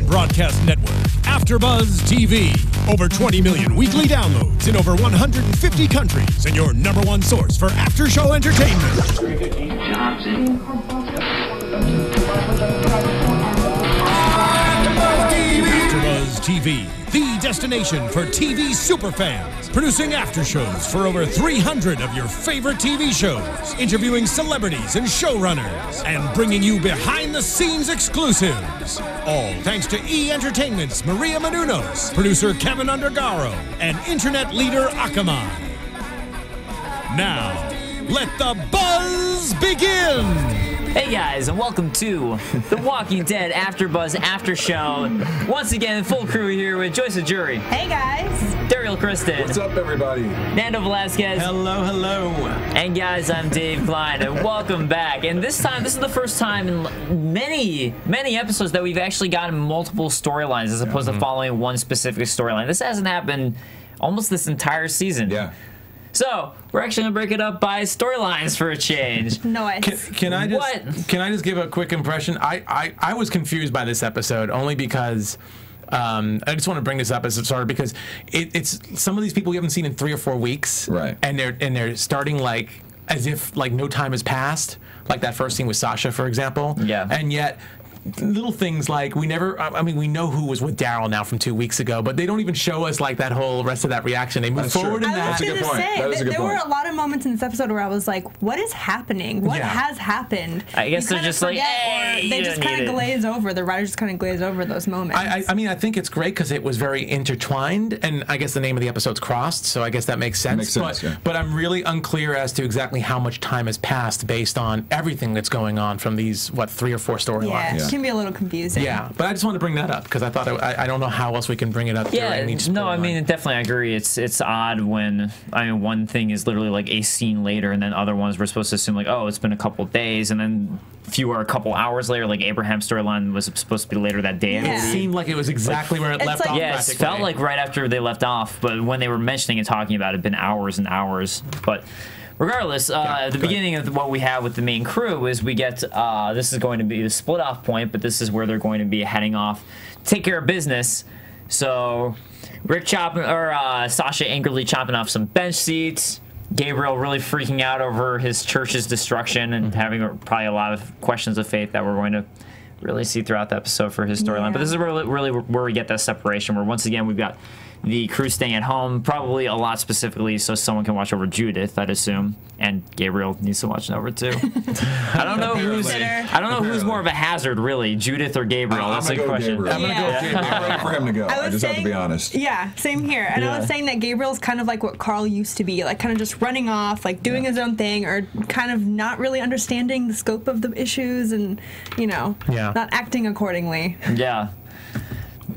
broadcast network, AFTERBUZZ TV. Over 20 million weekly downloads in over 150 countries, and your #1 source for after-show entertainment. AFTERBUZZ TV, the destination for TV superfans. Producing aftershows for over 300 of your favorite TV shows. Interviewing celebrities and showrunners. And bringing you behind-the-scenes exclusives. All thanks to E! Entertainment's Maria Menounos, producer Kevin Undergaro, and internet leader Akamai. Now, let the buzz begin! Hey guys, and welcome to The Walking Dead AFTERBUZZ After Show. Once again, full crew here with Joyce Ajouri. Hey guys. Derrial Christon. What's up, everybody? Nando Velasquez. Hello, hello. And guys, I'm David Klein, and welcome back. And this time, this is the first time in many episodes that we've actually gotten multiple storylines as opposed to following one specific storyline. This hasn't happened almost this entire season. Yeah. So, we're actually going to break it up by storylines for a change. Nice. Can I just give a quick impression? I was confused by this episode only because I just want to bring this up as a sort of because it's some of these people we haven't seen in 3 or 4 weeks, right? And they're starting like as if like no time has passed, like that first scene with Sasha, for example. Yeah. And yet, little things like we never, I mean, we know who was with Derrial now from 2 weeks ago, but they don't even show us like that whole rest of that reaction. They move forward in that. That's a good point. That is a good there point. were a lot of moments in this episode where I was like, what is happening? What has happened? I guess they're just like, hey, they just kind of glaze over. The writers just kind of glaze over those moments. I mean, I think it's great because it was very intertwined, and I guess the name of the episode's crossed, so I guess that makes sense. Makes sense, yeah. But I'm really unclear as to exactly how much time has passed based on everything that's going on from these, 3 or 4 storylines. Yeah, it can be a little confusing. Yeah, but I just wanted to bring that up because I thought I don't know how else we can bring it up. Yeah, no, I mean, definitely I agree. It's odd when, I mean, one thing is literally like a scene later, and then other ones we're supposed to assume like, oh, it's been a couple days, and then a couple hours later, like Abraham's storyline was supposed to be later that day. It seemed like it was exactly where it left off. Yeah, it felt like right after they left off, but when they were mentioning and talking about it, it'd been hours and hours. But regardless, the beginning of what we have with the main crew is we get, this is going to be the split off point, but this is where they're going to be heading off to take care of business. So Sasha angrily chopping off some bench seats. Gabriel really freaking out over his church's destruction and having probably a lot of questions of faith that we're going to really see throughout the episode for his storyline. But this is really where we get that separation, where once again we've got the crew staying at home, probably a lot specifically so someone can watch over Judith, I'd assume, and Gabriel needs to watch over too. I don't know who's more of a hazard, really, Judith or Gabriel. That's a question. Gabriel. I'm gonna go Gabriel. I'm ready for him to go. I just have to be honest. Yeah, same here. And I was saying that Gabriel's kind of like what Carl used to be, like kind of just running off, like doing his own thing, or kind of not really understanding the scope of the issues, and not acting accordingly. Yeah.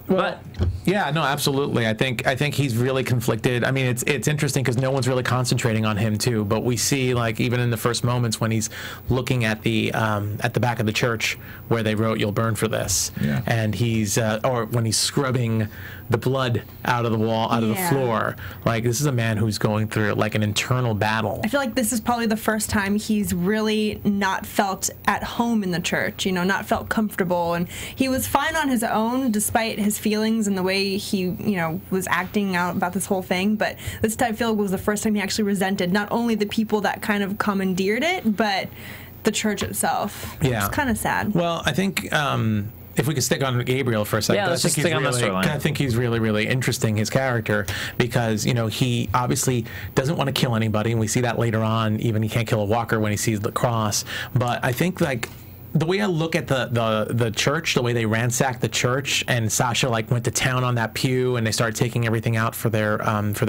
But yeah, no, absolutely. I think he's really conflicted. I mean, it's interesting because no one's really concentrating on him too. But we see, like, even in the first moments when he's looking at the back of the church where they wrote "You'll burn for this," and he's or when he's scrubbing the blood out of the wall, out of the floor. Like, this is a man who's going through like an internal battle. I feel like this is probably the first time he's really not felt at home in the church. Not felt comfortable, and he was fine on his own despite his feelings and the way he, was acting out about this whole thing. But this time, I feel like was the first time he actually resented not only the people that kind of commandeered it, but the church itself. Yeah, it's kind of sad. Well, I think if we could stick on Gabriel for a second, let's just stick on the storyline. I think he's really interesting, his character, because he obviously doesn't want to kill anybody, and we see that later on. Even he can't kill a walker when he sees the cross. But I think like, the way I look at the church, the way they ransacked the church, and Sasha like went to town on that pew, and they started taking everything out for their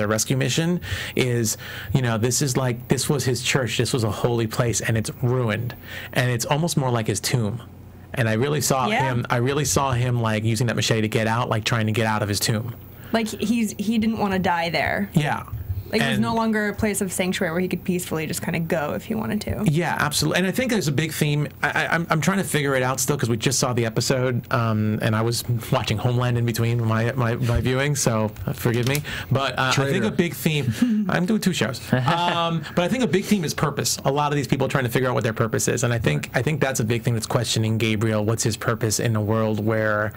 rescue mission, is this was his church, this was a holy place, and it's ruined, and it's almost more like his tomb. And I really saw him like using that machete to get out, like trying to get out of his tomb. Like he didn't want to die there. Yeah. Like, it was no longer a place of sanctuary where he could peacefully just kind of go if he wanted to. Yeah, absolutely. And I think there's a big theme. I'm trying to figure it out still because we just saw the episode, and I was watching Homeland in between my viewing, so forgive me. But I think a big theme. I'm doing 2 shows. But I think a big theme is purpose. A lot of these people are trying to figure out what their purpose is, and I think that's a big thing that's questioning Gabriel. What's his purpose in a world where,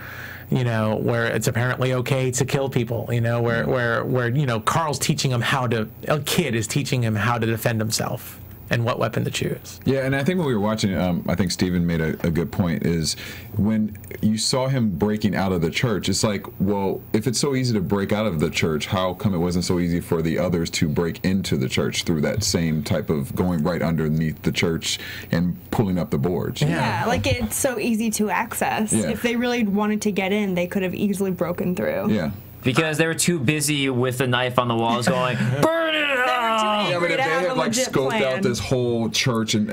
where it's apparently okay to kill people? Where Carl's teaching him a kid is teaching him how to defend himself and what weapon to choose. Yeah, and I think when we were watching, I think Stephen made a good point, is when you saw him breaking out of the church, it's like, well, if it's so easy to break out of the church, how come it wasn't so easy for the others to break into the church through that same type of going right underneath the church and pulling up the boards? Yeah, like it's so easy to access. Yeah. If they really wanted to get in, they could have easily broken through. Yeah. Because they were too busy with the knife on the walls going, burn it out! Yeah, but if they had like scoped out this whole church and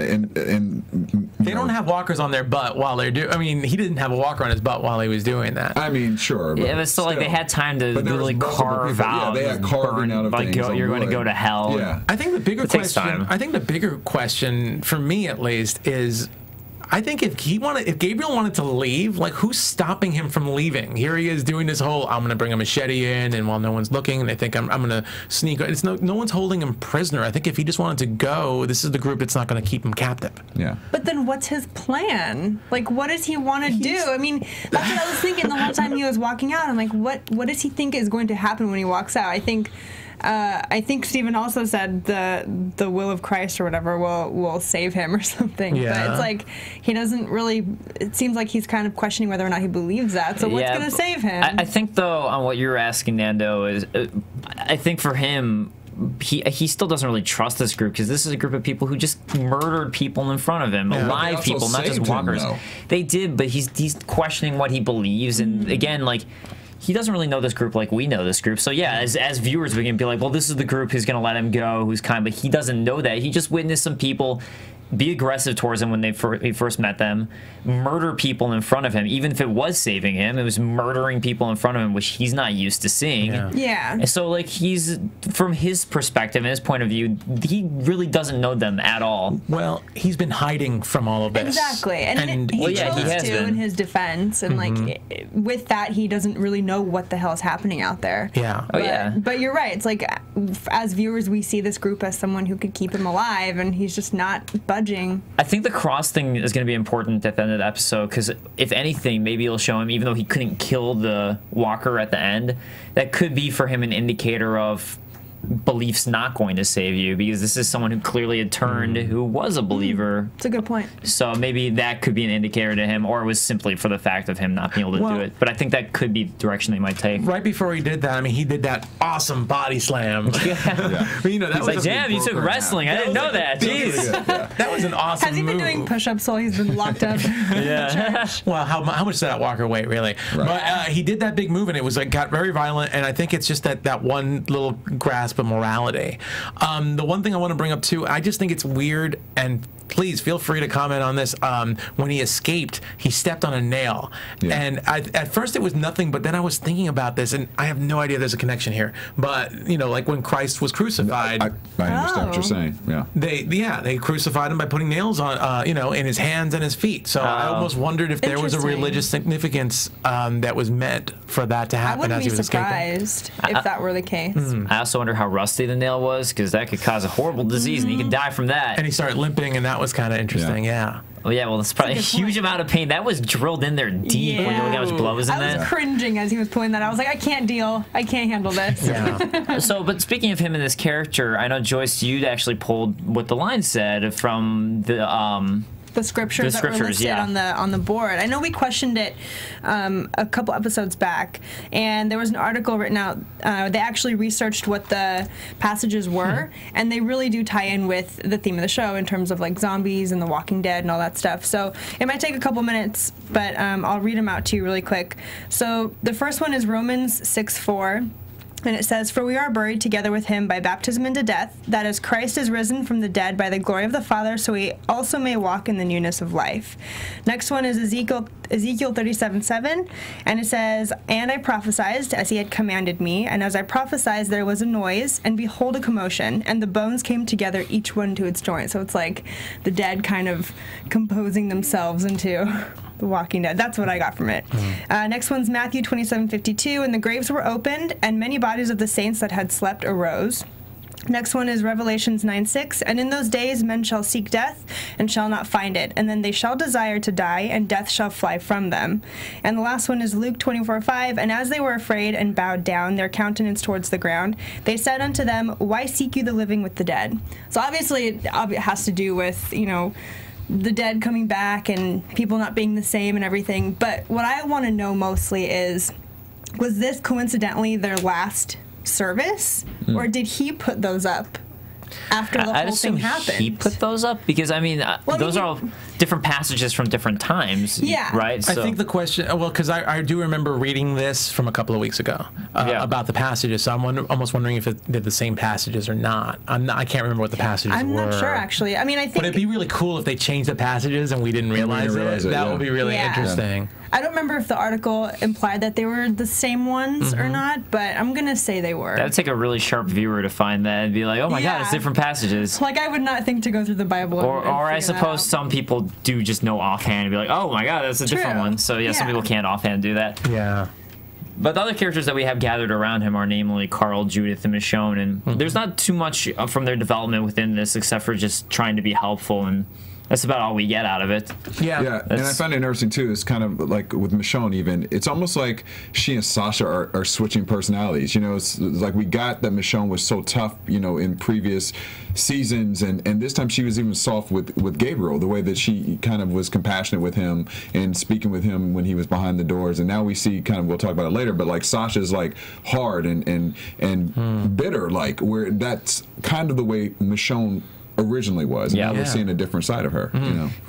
they don't have walkers on their butt while they're doing. I mean, he didn't have a walker on his butt while he was doing that. I mean, sure. But yeah, but still, like they had time to really carve out. Yeah, they had carving out of like things. You're going to go to hell. Yeah. I think the bigger question. I think the bigger question for me, at least, is. I think if Gabriel wanted to leave, like, who's stopping him from leaving? Here he is doing this whole, I'm going to bring a machete in, and while no one's looking, and they think I'm going to sneak. It's no one's holding him prisoner. I think if he just wanted to go, this is the group that's not going to keep him captive. Yeah. But then what's his plan? Like, what does he want to do? I mean, that's what I was thinking the whole time he was walking out. I'm like, what does he think is going to happen when he walks out? I think Stephen also said the will of Christ or whatever will save him or something. Yeah. But it's like he doesn't really. It seems like he's kind of questioning whether or not he believes that. So what's going to save him? I think though, on what you're asking, Nando, is I think for him. He still doesn't really trust this group because this is a group of people who just murdered people in front of him, alive people, not just walkers. They did, but he's questioning what he believes, and again, like. He doesn't really know this group like we know this group. So yeah, as viewers, we can be like, well, this is the group who's going to let him go, who's kind, but he doesn't know that. He just witnessed some people be aggressive towards him when he first met them, murder people in front of him. Even if it was saving him, it was murdering people in front of him, which he's not used to seeing. Yeah. And so, like, he's, from his perspective and his point of view, he really doesn't know them at all. Well, he's been hiding from all of this. Exactly. And he chose to in his defense. And, like, with that, he doesn't really know what the hell is happening out there. Yeah. But you're right. It's like, as viewers, we see this group as someone who could keep him alive, and he's just not budging. I think the cross thing is going to be important at the end of the episode because, if anything, maybe it'll show him, even though he couldn't kill the walker at the end, that could be for him an indicator of belief's not going to save you, because this is someone who clearly had turned, who was a believer. It's a good point. So maybe that could be an indicator to him, or it was simply for the fact of him not being able to do it. But I think that could be the direction they might take. Right before he did that, I mean, he did that awesome body slam. You know, that was like, damn, you took wrestling. I didn't know that. Jeez. That was an awesome move. Has he been doing push-ups while he's been locked up? Well, how much does that walker weigh, really? Right. But he did that big move, and it was like got very violent, and I think it's just that one little grasp of morality. The one thing I want to bring up too, I just think it's weird, and please feel free to comment on this. When he escaped, he stepped on a nail, and at first it was nothing, but then I was thinking about this, and I have no idea there's a connection here. But you know, like when Christ was crucified, I understand what you're saying. Yeah, they crucified him by putting nails on, in his hands and his feet. So I almost wondered if there was a religious significance that was meant for that to happen as he was escaping. I wouldn't be surprised if that were the case. I also wonder how rusty the nail was, because that could cause a horrible disease, and he could die from that. And he started limping, and that was kind of interesting. Yeah. Oh yeah, well, that's probably a huge amount of pain. That was drilled in there deep when you look at how much blood was in there. I was cringing as he was pulling that. I was like, I can't deal. I can't handle this. Yeah. So, but speaking of him and this character, I know, Joyce, you'd actually pulled what the line said from the scriptures that were listed on the board. I know we questioned it a couple episodes back, and there was an article written out. They actually researched what the passages were, and they really do tie in with the theme of the show in terms of like zombies and The Walking Dead and all that stuff. So it might take a couple minutes, but I'll read them out to you really quick. So the first one is Romans 6:4. And it says, "For we are buried together with him by baptism into death, that as Christ is risen from the dead by the glory of the Father, so we also may walk in the newness of life." Next one is Ezekiel 37:7, and it says, "And I prophesied as he had commanded me, and as I prophesied there was a noise, and behold a commotion, and the bones came together, each one to its joint." So it's like the dead kind of composing themselves into The Walking Dead. That's what I got from it. Next one's Matthew 27:52, "And the graves were opened, and many bodies of the saints that had slept arose." Next one is Revelations 9:6. And in those days men shall seek death, and shall not find it. And then they shall desire to die, and death shall fly from them. And the last one is Luke 24:5. And as they were afraid and bowed down their countenance towards the ground, they said unto them, Why seek you the living with the dead? So obviously it has to do with, the dead coming back and people not being the same and everything. But what I want to know mostly is, was this coincidentally their last service, or did he put those up after the whole thing happened? He put those up because those are all different passages from different times. Yeah, right. So. I think the question, because I do remember reading this from a couple of weeks ago about the passages. So I'm almost wondering if they're the same passages or not. I can't remember what the passages were. I'm not sure actually. I mean, I think. But it'd be really cool if they changed the passages and we didn't realize it. That would be really interesting. I don't remember if the article implied that they were the same ones or not, but I'm gonna say they were. That would take a really sharp viewer to find that and be like, oh my god, it's different passages. Like, I would not think to go through the Bible. Or I suppose some people do just know offhand and be like, oh my god, that's a different one. So yeah, some people can't offhand do that. Yeah. But the other characters that we have gathered around him are namely Carl, Judith, and Michonne, and there's not too much from their development within this except for just trying to be helpful, and that's about all we get out of it. Yeah, and I find it interesting too. It's kind of like with Michonne. Even it's almost like she and Sasha are switching personalities. It's like we got that Michonne was so tough, in previous seasons, and this time she was even soft with Gabriel. The way that she kind of was compassionate with him and speaking with him when he was behind the doors. And now we see we'll talk about it later, but like Sasha's like hard and bitter, like where that's kind of the way Michonne originally was. And now we're seeing a different side of her.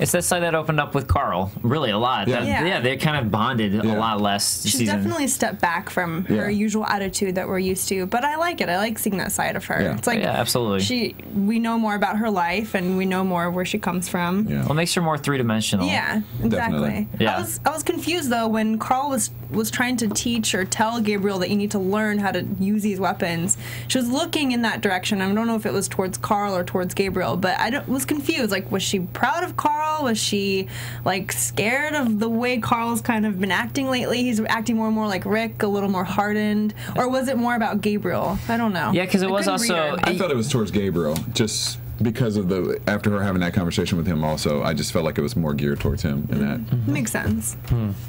It's that side that opened up with Carl, really a lot. They kind of bonded a lot less. She's definitely stepped back from her usual attitude that we're used to, but I like it. I like seeing that side of her. It's like absolutely. We know more about her life, and we know more where she comes from. Well, it makes her more three-dimensional. Yeah, exactly. Yeah. I was confused though when Carl was trying to teach or tell Gabriel that you need to learn how to use these weapons. She was looking in that direction. I don't know if it was towards Carl or towards Gabriel, but I was confused. Like, was she proud of Carl? Was she like scared of the way Carl's kind of been acting lately? He's acting more and more like Rick, a little more hardened, or was it more about Gabriel? I don't know. Yeah, because it was also. I thought it was towards Gabriel, just because of after her having that conversation with him. Also, I just felt like it was more geared towards him in that. Makes sense.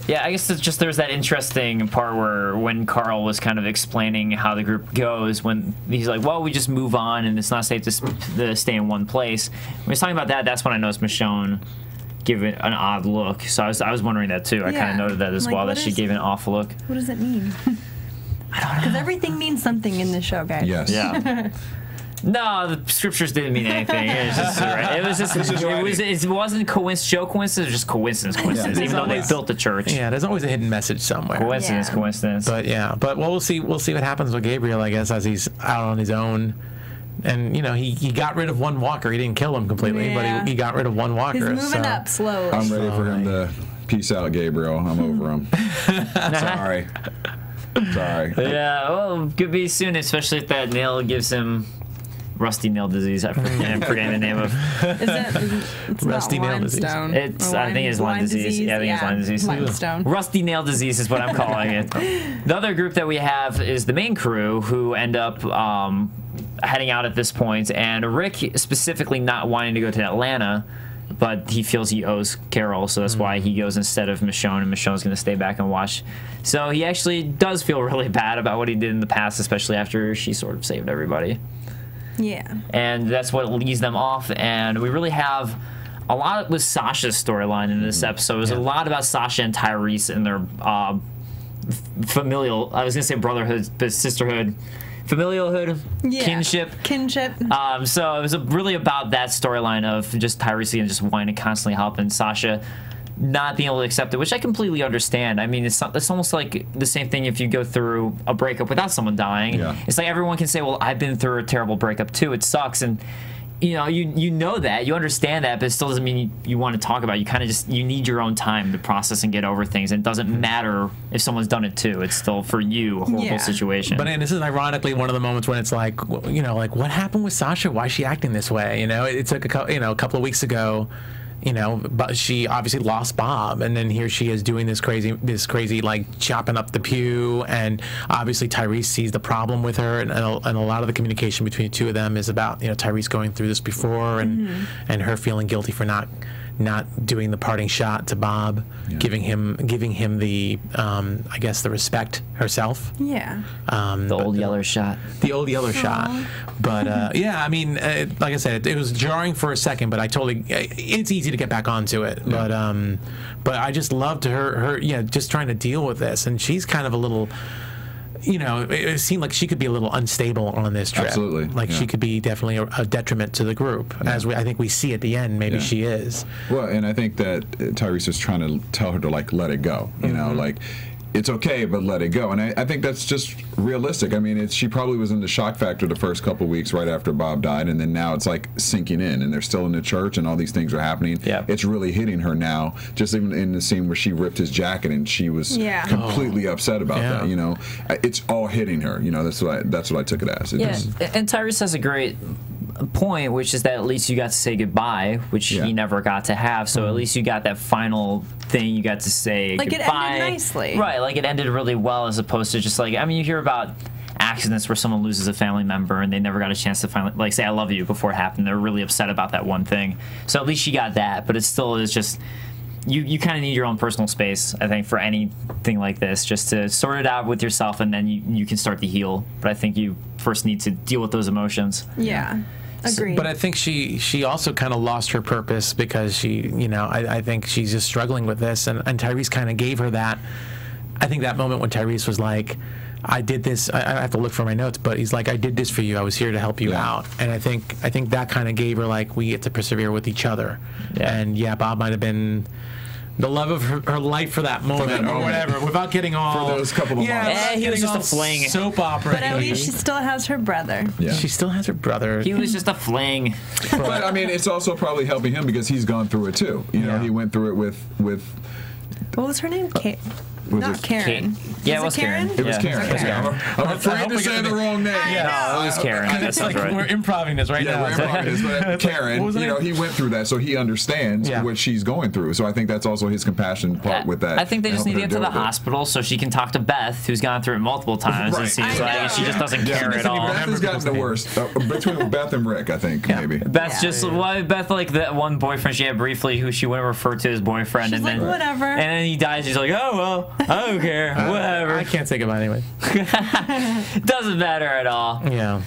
Yeah, I guess it's just there's that interesting part where when Carl was kind of explaining how the group goes, when he's like, well, we just move on and it's not safe to stay in one place. When he was talking about that, that's when I noticed Michonne give it an odd look. So I was wondering that too. I kind of noted that as well, that she gave an off look. What does it mean? I don't know. Because everything means something in this show, guys. Yes. Yeah. No, the scriptures didn't mean anything. It wasn't coincidence, it was just coincidence. Even though they built the church. Yeah, there's always a hidden message somewhere. Coincidence. But we'll see what happens with Gabriel, I guess, as he's out on his own. And he got rid of one walker. He didn't kill him completely, but he got rid of one walker. He's moving up slowly. I'm ready for him to peace out, Gabriel. I'm over him. Sorry. Yeah, well, could be soon, especially if that nail gives him rusty nail disease. I'm forgetting the name of. It's rusty nail disease. I think it's Lyme disease. Yeah, I think it's Lyme disease. Limestone. Rusty nail disease is what I'm calling it. The other group that we have is the main crew, who end up heading out at this point, and Rick specifically not wanting to go to Atlanta, but he feels he owes Carol, so that's why he goes instead of Michonne, and Michonne's going to stay back and watch. So he actually does feel really bad about what he did in the past, especially after she sort of saved everybody. Yeah. And that's what leads them off, and we really have a lot with Sasha's storyline in this episode. There's a lot about Sasha and Tyrese and their familial, I was going to say brotherhood, but sisterhood, familialhood, kinship. So it was really about that storyline of just Tyrese and just wanting to constantly help, and Sasha not being able to accept it, which I completely understand. I mean, it's almost like the same thing if you go through a breakup without someone dying. Yeah. It's like everyone can say, well, I've been through a terrible breakup too. It sucks. And you know that, you understand that, but it still doesn't mean you want to talk about it. You kind of just, you need your own time to process and get over things. And it doesn't matter if someone's done it too. It's still, for you, a horrible situation. But this is ironically one of the moments when it's like, like what happened with Sasha? Why is she acting this way? It took a couple of weeks ago you know, but she obviously lost Bob, and then here she is doing this crazy like chopping up the pew, and obviously Tyrese sees the problem with her, and a lot of the communication between the two of them is about, you know, Tyrese going through this before, and her feeling guilty for not doing the parting shot to Bob, giving him the I guess the respect herself. Yeah. The old yeller shot. The old yeller shot. But yeah, I mean, like I said, it was jarring for a second, but it's easy to get back onto it. Yeah. But I just loved her just trying to deal with this, and she's kind of a little, you know, it seemed like she could be a little unstable on this trip. Absolutely. Like she could be definitely a detriment to the group, as I think we see at the end. Maybe she is. Well, and I think that Tyrese is trying to tell her to like let it go. You know, like it's okay, but let it go. And I think that's just realistic. I mean, she probably was in the shock factor the first couple weeks right after Bob died, and then now it's like sinking in, and they're still in the church, and all these things are happening. Yeah. It's really hitting her now, just even in the scene where she ripped his jacket, and she was completely upset about that. You know, it's all hitting her. You know, that's what I took it as. And Tyrese has a great point, which is that at least you got to say goodbye, which he never got to have. So at least you got that final thing you got to say like goodbye. It ended nicely. Right, like it ended really well, as opposed to just like, I mean, you hear about accidents where someone loses a family member and they never got a chance to finally like say I love you before it happened. They're really upset about that one thing. So at least she got that, but it still is just you kind of need your own personal space, I think, for anything like this, just to sort it out with yourself, and then you can start to heal. But I think you first need to deal with those emotions. Yeah. Agreed. But I think she also kind of lost her purpose, because she, you know, I think she's just struggling with this, and Tyrese kind of gave her that. I think that moment when Tyrese was like, I did this, I have to look for my notes, but he's like, I did this for you, I was here to help you out. And I think that kind of gave her, like, we get to persevere with each other. And Bob might have been the love of her life for that moment, or whatever, without getting all for those couple of months. He was just a fling. Soap opera. But at least she still has her brother. Yeah. She still has her brother. He was just a fling. But I mean, it's also probably helping him because he's gone through it too. You know, he went through it with. What was her name? Not Karen. Yeah, it was Karen. It was Karen. Okay. I'm afraid to say the wrong name. No, it was Karen. That sounds right. We're improvising this right now. We're improvising this, but Karen, you know, he went through that, so he understands what she's going through. So I think that's also his compassion part with that. I think they just need to get to the hospital so she can talk to Beth, who's gone through it multiple times. It seems like she just doesn't care at all. Beth has gotten the worst. Between Beth and Rick, I think, maybe. Beth's just, Beth, like that one boyfriend she had briefly, who she wouldn't refer to as boyfriend. She's and like, then whatever. And then he dies, she's like, oh, well, I don't care. Whatever. I can't say goodbye anyway. Doesn't matter at all. Yeah.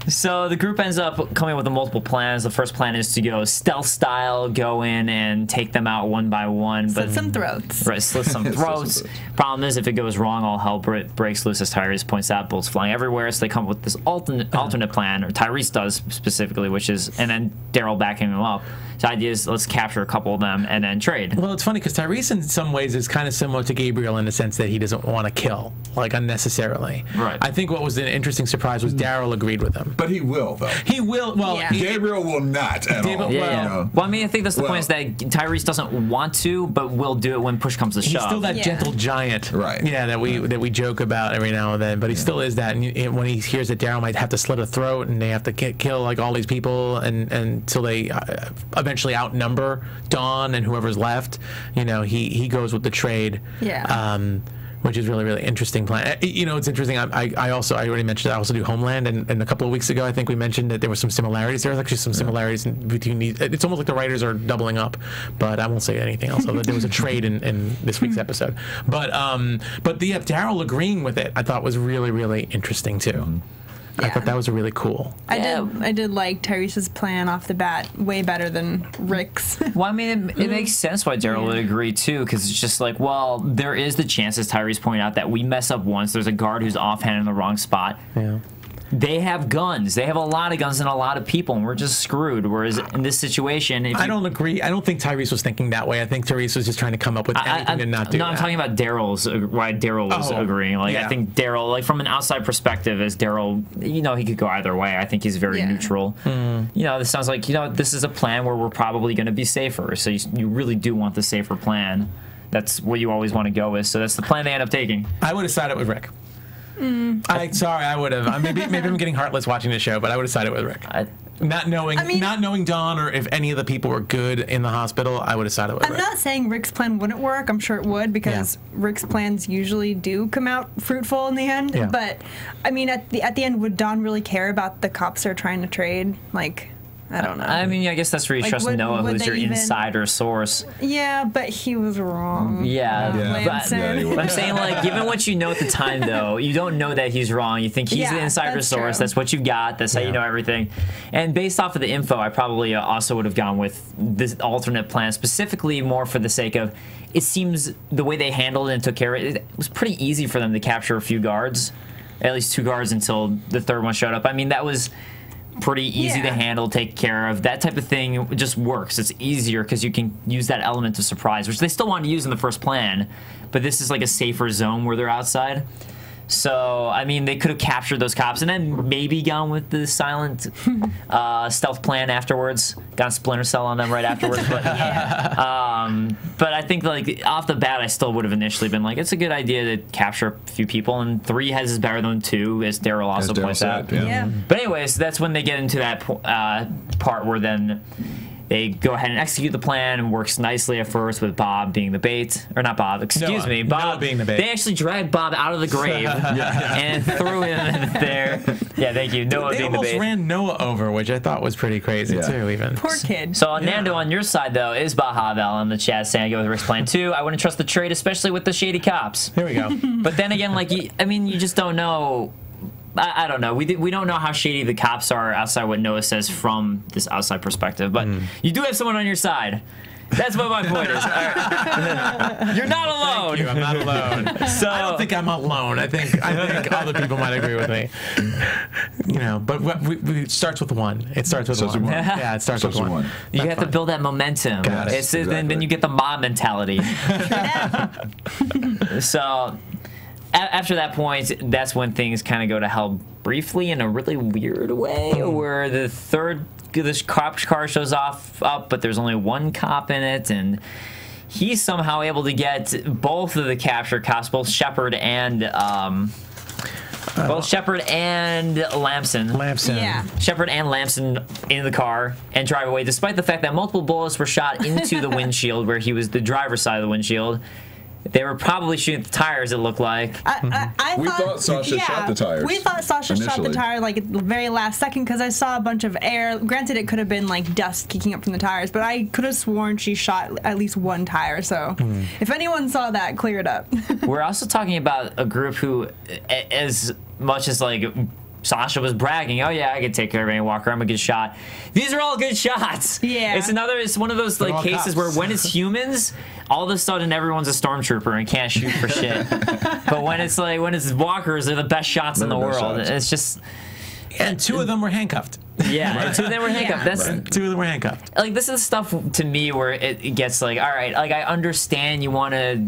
So the group ends up coming up with multiple plans. The first plan is to go stealth style, go in and take them out one by one. Slit some throats. Right, slit some throats. Problem is, if it goes wrong, all hell breaks loose, as Tyrese points out. Bullets flying everywhere. So they come up with this alternate plan, or Tyrese does specifically, which is, and then Derrial backing him up. So the idea is, let's capture a couple of them and then trade. Well, it's funny because Tyrese in some ways is kind of similar to Gabriel in the sense that he doesn't want to kill, like, unnecessarily. Right. I think what was an interesting surprise was Derrial agreed with him. But he will, though. He will. Well, Gabriel will not at all. Yeah. Well, I mean, I think that's the point, is that Tyrese doesn't want to, but will do it when push comes to shove. He's still that gentle giant, right? Yeah, that we joke about every now and then. But he still is that. And when he hears that Derrial might have to slit a throat and they have to kill like all these people, and until they eventually outnumber Dawn and whoever's left, you know, he goes with the trade. Yeah. Which is really, really interesting plan. You know, it's interesting. I already mentioned I also do Homeland, and a couple of weeks ago I think we mentioned that there were some similarities. There was actually some similarities between these. It's almost like the writers are doubling up, but I won't say anything else. Although there was a trade in this week's episode. But Derrial agreeing with it, I thought was really, really interesting too. Mm-hmm. I thought that was really cool. I did like Tyrese's plan off the bat way better than Rick's. Well, I mean, it makes sense why Derrial would agree too, because it's just like, well, there is the chance, as Tyrese pointed out, that we mess up once. There's a guard who's offhand in the wrong spot. Yeah. They have guns. They have a lot of guns and a lot of people, and we're just screwed. Whereas in this situation, I don't agree. I don't think Tyrese was thinking that way. I think Tyrese was just trying to come up with anything to not do. No, I'm talking about why Derrial was agreeing. Like, I think Derrial, like from an outside perspective, as Derrial, you know, he could go either way. I think he's very neutral. You know, this sounds like, you know, this is a plan where we're probably going to be safer. So you really do want the safer plan. That's what you always want to go with. So that's the plan they end up taking. I would have sided with Rick. I would have. Maybe I'm getting heartless watching the show, but I would have sided with Rick. Not knowing, I mean, not knowing Dawn or if any of the people were good in the hospital, I would have sided with I'm Rick. not saying Rick's plan wouldn't work. I'm sure it would because Rick's plans usually do come out fruitful in the end. Yeah. But I mean, at the end, would Dawn really care about the cops they're trying to trade? Like, I don't know. I mean, I guess that's where you Like, trust Noah, would who's they your even- insider source. Yeah, but he was wrong. Yeah, Lamson. Yeah, he was. But I'm saying, like, given what you know at the time, though, you don't know that he's wrong. You think he's Yeah, the insider that's source. true. That's what you got. That's how you know everything. And based off of the info, I probably also would have gone with this alternate plan, specifically more for the sake of, it seems the way they handled it and took care of it, it was pretty easy for them to capture a few guards, at least 2 guards until the third one showed up. I mean, that was pretty easy to handle, take care of. That type of thing just works. It's easier because you can use that element of surprise, which they still wanted to use in the first plan, but this is like a safer zone where they're outside. So, I mean, they could have captured those cops and then maybe gone with the silent stealth plan afterwards. Gone Splinter Cell on them right afterwards. But, but I think, like, off the bat, I still would have initially been like, it's a good idea to capture a few people, and 3 is better than 2, as Derrial also points out. Yeah. But anyways, that's when they get into that part where then they go ahead and execute the plan, and works nicely at first with Bob being the bait. Or not Bob, excuse me. Bob Noah being the bait. They actually dragged Bob out of the grave and threw him in there. Yeah, thank you. Noah They being the almost bait. ran Noah over, which I thought was pretty crazy too. Even Poor kid. So Nando, on your side though, is Bahavel in the chat saying I go with Rick's plan too. I wouldn't trust the trade, especially with the shady cops. here we go. But then again, like, I mean, you just don't know. I don't know. We don't know how shady the cops are outside what Noah says from this outside perspective. But you do have someone on your side. That's what my point is. All right. You're not alone. Thank you, I'm not alone. So I don't think I'm alone. I think other people might agree with me. You know, but it starts with 1. It starts with 1. Yeah, it starts with 1. you have to build that momentum. Got it. It's, then you get the mob mentality. So after that point, that's when things kind of go to hell briefly in a really weird way, where this cop car shows up, but there's only 1 cop in it, and he's somehow able to get both of the captured cops, both Shepard and Lamson. Yeah. Shepard and Lamson in the car and drive away, despite the fact that multiple bullets were shot into the windshield, where he was the driver's side of the windshield. They were probably shooting the tires, it looked like. We thought Sasha shot the tires. We thought Sasha shot the initially. tire like at the very last second because I saw a bunch of air. Granted, it could have been like dust kicking up from the tires, but I could have sworn she shot at least 1 tire. So if anyone saw that, clear it up. We're also talking about a group who, as much as like Sasha was bragging, oh yeah, I can take care of Annie Walker, I'm a good shot. These are all good shots. Yeah. It's one of those like all cases cops. where when it's humans, all of a sudden everyone's a stormtrooper and can't shoot for shit. But when it's walkers, they're the best shots in the They're the best world. shots. It's just And 2 of them were handcuffed. yeah. And 2 of them were handcuffed. That's 2 of them were handcuffed. like, this is stuff to me where it gets like, all right, like I understand you want to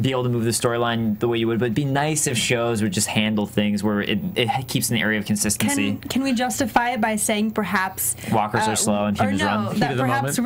be able to move the storyline the way you would, but it'd be nice if shows would just handle things where it keeps an area of consistency. Can we justify it by saying perhaps Walkers are slow and humans run. that of the perhaps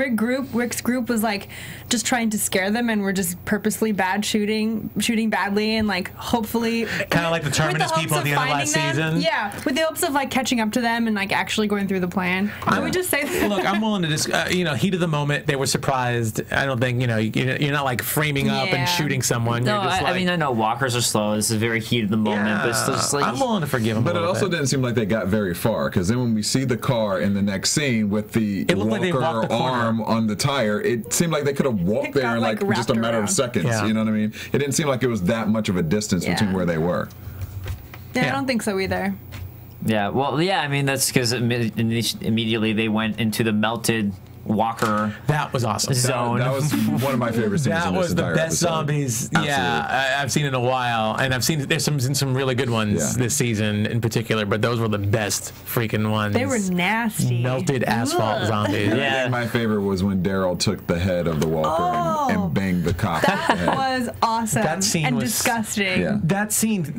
Rick's group was like just trying to scare them and were just purposely shooting badly, and like hopefully Kind of like the Terminus people at the end of last season. Yeah, with the hopes of like catching up to them and like actually going through the plan. Can we just say that? Look, I'm willing to heat of the moment. They were surprised. I don't think you're not like framing up and Yeah. shooting someone. No, You're just I mean, I know walkers are slow. This is very heat of the moment, but it's just like I'm willing to forgive them. But it also didn't seem like they got very far, because then when we see the car in the next scene with the It looked like they walked the corner. arm on the tire, it seemed like they could have walked It there got, in like, like just a wrapped matter around. of seconds. Yeah. You know what I mean? It didn't seem like it was that much of a distance Yeah. between where they were. Yeah, I Yeah. don't think so either. yeah. Well, yeah. I mean, that's because immediately they went into the melted Walker that was awesome. zone. That was one of my favorite scenes That in this was the entire best episode. zombies. Absolutely. Yeah, I've seen in a while, and I've seen there's some really good ones Yeah. this season in particular. But those were the best freaking ones. They were nasty. melted asphalt Ugh. zombies. I Yeah. think my favorite was when Derrial took the head of the walker and banged the cop. in the That head. was awesome. That scene and was- disgusting. Yeah. That scene,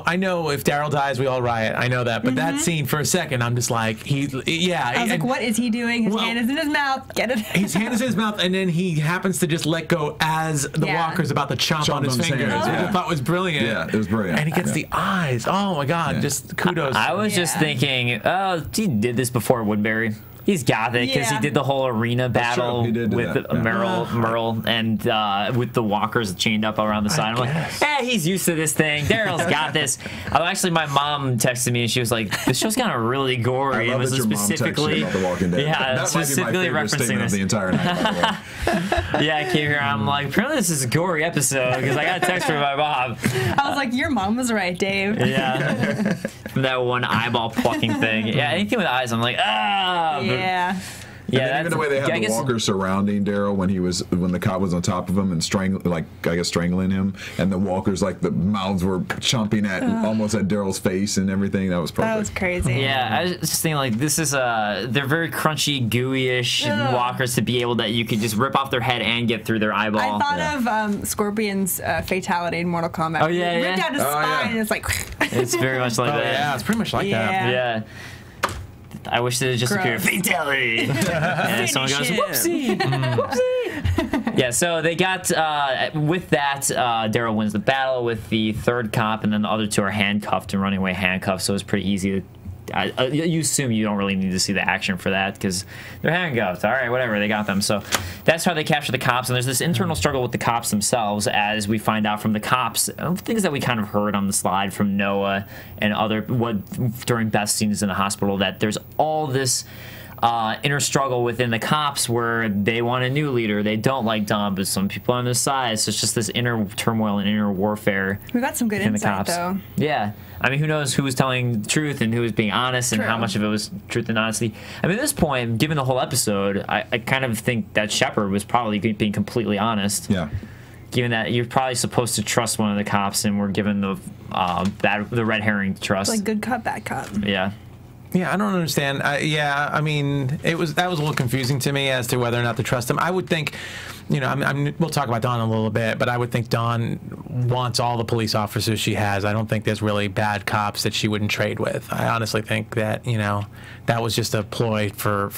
I know if Daryl dies, we all riot. I know that, but that scene for a second, I'm just like, I was like, what is he doing? His Well- hand is in his mouth. mouth. Get it? His hand is in his mouth, and then he happens to just let go as the walker's about to chomp on his fingers. Which I thought was brilliant. Yeah, it was brilliant. And he gets the eyes. Oh my God! Just kudos. I was just thinking, oh, he did this before Woodbury. He's got it because he did the whole arena battle with Merle and with the walkers chained up around the side. I'm like, he's used to this thing. Daryl's got this. Actually, my mom texted me and she was like, "This show's kind of really gory." I love that your mom texted about The Walking Dead. Yeah, that specifically might be my favorite referencing of the entire night. By the way. I came here. I'm like, apparently this is a gory episode because I got a text from my mom. I was like, your mom was right, Dave. Yeah, from that one eyeball plucking thing. Yeah, anything with eyes, I'm like, Yeah. Yeah, even the way they had the walker surrounding Daryl when the cop was on top of him and strangling him, and the walkers the mouths were chomping at almost at Daryl's face and everything. That was perfect. That was crazy. Yeah, I was just thinking this is they're very crunchy, gooey-ish walkers to be able that you could just rip off their head and get through their eyeball. I thought of Scorpion's fatality in Mortal Kombat. Oh yeah, ripped out his spine and it's like. It's very much like that. Yeah, it's pretty much like that. Yeah. I wish that it just appeared fatality. And someone goes, whoopsie. Whoopsie. Yeah, so they got, with that, Daryl wins the battle with the third cop, and then the other two are handcuffed and running away handcuffed, so it's pretty easy to. You assume you don't really need to see the action for that because they're handcuffed. All right, whatever, they got them. So that's how they capture the cops. And there's this internal struggle with the cops themselves, as we find out from the cops things that we kind of heard on the slide from Noah and during Beth's scenes in the hospital. That there's all this inner struggle within the cops where they want a new leader. They don't like Don, but some people on their side. So it's just this inner turmoil and inner warfare. We got some good insight, though. Yeah. I mean, who knows who was telling the truth and who was being honest and how much of it was truth and honesty. I mean, at this point, given the whole episode, I kind of think that Shepard was probably being completely honest. Yeah. Given that you're probably supposed to trust one of the cops, and we're given the red herring to trust. Like good cop, bad cop. Yeah. Yeah, I don't understand. I mean, that was a little confusing to me as to whether or not to trust him. I would think, we'll talk about Dawn in a little bit, but I would think Dawn wants all the police officers she has. I don't think there's really bad cops that she wouldn't trade with. I honestly think that, that was just a ploy for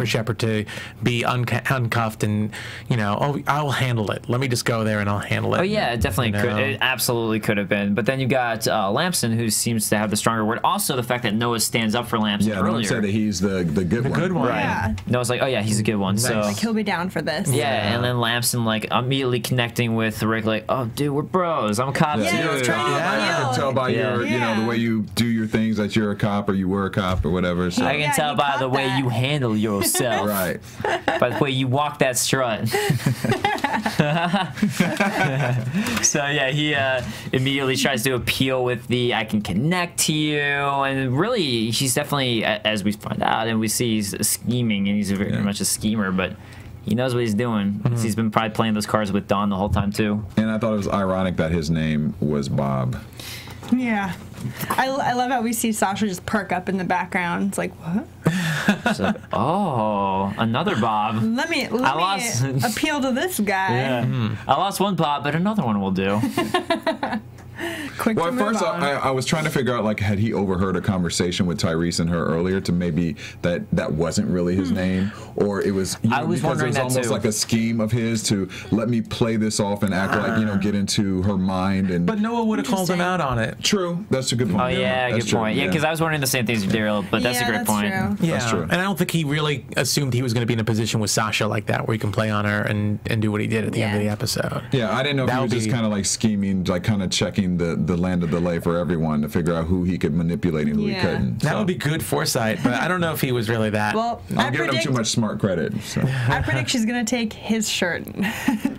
Shepard to be uncuffed and, I'll handle it. Let me just go there and I'll handle it. Oh, yeah, it definitely could. It absolutely could have been. But then you got Lamson, who seems to have the stronger word. Also, the fact that Noah stands up for Lamson earlier. Yeah, said that he's the good one. The good one. Right. Yeah. Noah's like, oh, yeah, he's a good one. Nice. So Like, he'll be down for this. Yeah, and then Lamson immediately connecting with Rick, like, oh, dude, we're bros. I'm a cop too. I can tell by your, the way you do your things that you're a cop or you were a cop or whatever. So. I can tell by the way you handle yourself. Right. By the way you walk that strut. So yeah, he immediately tries to appeal with the "I can connect to you," and really, he's definitely, as we find out, and we see he's scheming, and he's very much a schemer, but. He knows what he's doing. He's been probably playing those cards with Dawn the whole time, too. And I thought it was ironic that his name was Bob. Yeah. I love how we see Sasha just perk up in the background. It's like, what? So, oh, another Bob. Let me appeal to this guy. Yeah. I lost one Bob, but another one will do. Quick Well, to at move first on. I was trying to figure out had he overheard a conversation with Tyrese and her earlier to maybe that wasn't really his name, or it was I was because it wondering was that almost too. like a scheme of his to let me play this off and act like get into her mind and. But Noah would have called him out on it. True, that's a good point. Oh yeah, That's good true, point. Yeah, because I was wondering the same things with Daryl, but that's a great point. True. Yeah, That's true. And I don't think he really assumed he was going to be in a position with Sasha like that, where he can play on her and do what he did at the end of the episode. Yeah, I didn't know if he was just kind of scheming, kind of checking the land of the lay for everyone to figure out who he could manipulate and who he couldn't. That would be good foresight, but I don't know if he was really that. Well, I'm giving him too much smart credit. So. I predict she's going to take his shirt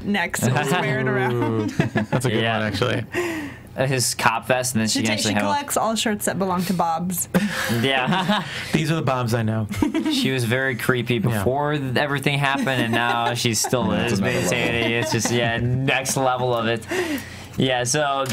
next and wear it around. That's a good one, actually. His cop vest, and then she can actually have. She collects all shirts that belong to Bob's. Yeah. These are the Bobs I know. She was very creepy before everything happened, and now she still is maintaining. It's just next level of it. Yeah, so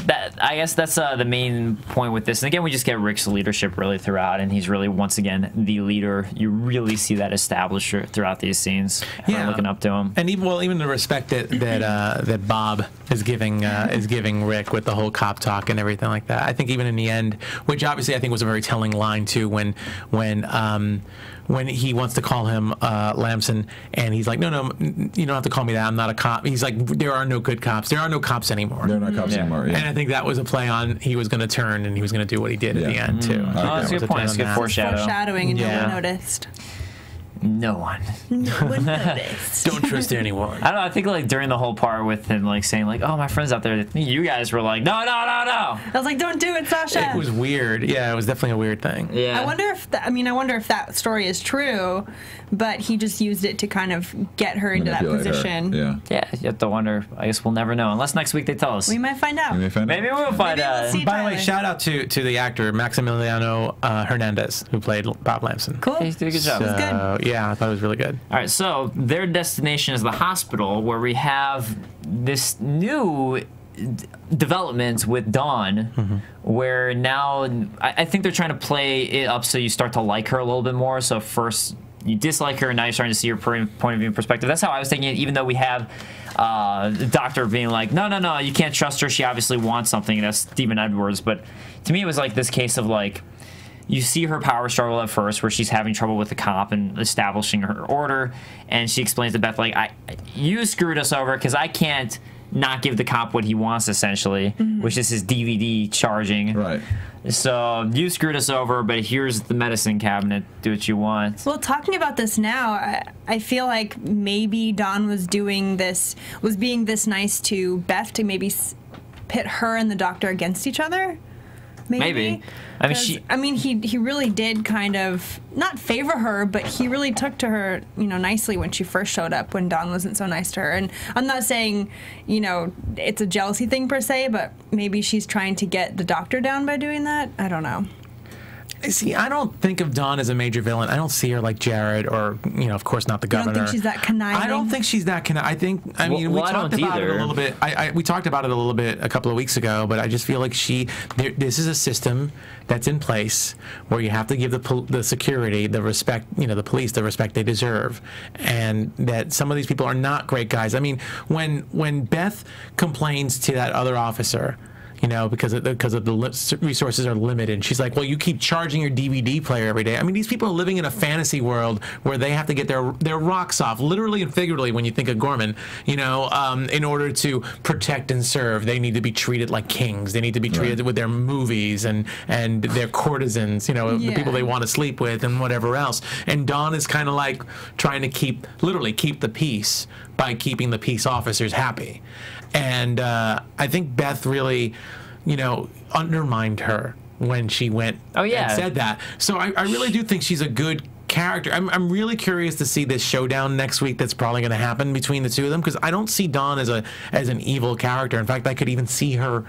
I guess that's the main point with this. And again, we just get Rick's leadership really throughout, and he's really, once again, the leader. You really see that established throughout these scenes. Looking up to him. And even the respect that Bob is giving Rick with the whole cop talk and everything like that. I think even in the end, which obviously I think was a very telling line too, when when he wants to call him Lamson, and he's like, no, you don't have to call me that. I'm not a cop. He's like, there are no good cops. There are no cops anymore. They're not cops anymore. Yeah. And I think that was a play on he was going to turn and he was going to do what he did at the end too. That's a good point. It's good Foreshadowing, and no one noticed. No one. No one noticed. Don't trust anyone. I don't know. I think like during the whole part with him like saying like, "Oh, my friend's out there," you guys were like, "No, no, no, no." I was like, "Don't do it, Sasha." It was weird. Yeah, it was definitely a weird thing. Yeah. I wonder if that story is true, but he just used it to kind of get her into that Manipulate her. position. Yeah. Yeah, you have to wonder. I guess we'll never know unless next week they tell us. We might find out. Maybe we'll find Maybe we'll out. see. By the way, Tyler. shout out to the actor Maximiliano Hernandez, who played Bob Lamson. Cool. He did a good job. was good. Yeah, I thought it was really good. All right, so their destination is the hospital, where we have this new development with Dawn, where now I think they're trying to play it up so you start to like her a little bit more. So first you dislike her, and now you're starting to see her point of view and perspective. That's how I was thinking it, even though we have the doctor being like, no, you can't trust her. She obviously wants something. That's Stephen Edwards. But to me, it was like this case of like, you see her power struggle at first, where she's having trouble with the cop and establishing her order, and she explains to Beth like, you screwed us over because I can't not give the cop what he wants, essentially, which is his DVD charging. Right. So You screwed us over, but here's the medicine cabinet. Do what you want. Well, talking about this now, I feel like maybe Dawn was being this nice to Beth to maybe pit her and the doctor against each other. Maybe. I mean, he really did kind of not favor her, but he really took to her, nicely when she first showed up, when Dawn wasn't so nice to her. And I'm not saying, it's a jealousy thing per se, but maybe she's trying to get the doctor down by doing that. I don't know. See, I don't think of Dawn as a major villain. I don't see her like Jared or, of course, not the governor. You don't think she's that conniving? I don't think she's that conniving. We talked about it a little bit. We talked about it a little bit a couple of weeks ago, but I just feel like this is a system that's in place where you have to give the security the respect, the police the respect they deserve, and that some of these people are not great guys. I mean, when Beth complains to that other officer, because of the resources are limited. She's like, well, you keep charging your DVD player every day. I mean, these people are living in a fantasy world where they have to get their rocks off, literally and figuratively, when you think of Gorman, in order to protect and serve. They need to be treated like kings. They need to be treated with their movies and their courtesans, the people they want to sleep with and whatever else. And Dawn is kind of like trying to literally keep the peace by keeping the peace officers happy. And I think Beth really, undermined her when she went and said that. So I really do think she's a good character. I'm really curious to see this showdown next week that's probably going to happen between the two of them, because I don't see Dawn as an evil character. In fact, I could even see her,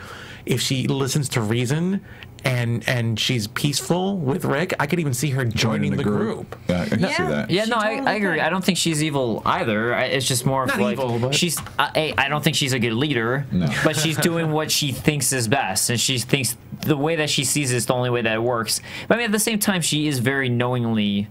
if she listens to reason and she's peaceful with Rick, I could even see her joining the group. Yeah, I can see that. Yeah, no, I agree. I don't think she's evil either. It's just more of like evil, but she's. I don't think she's a good leader, but she's doing what she thinks is best, and she thinks the way that she sees it is the only way that it works. But I mean, at the same time, she is very knowingly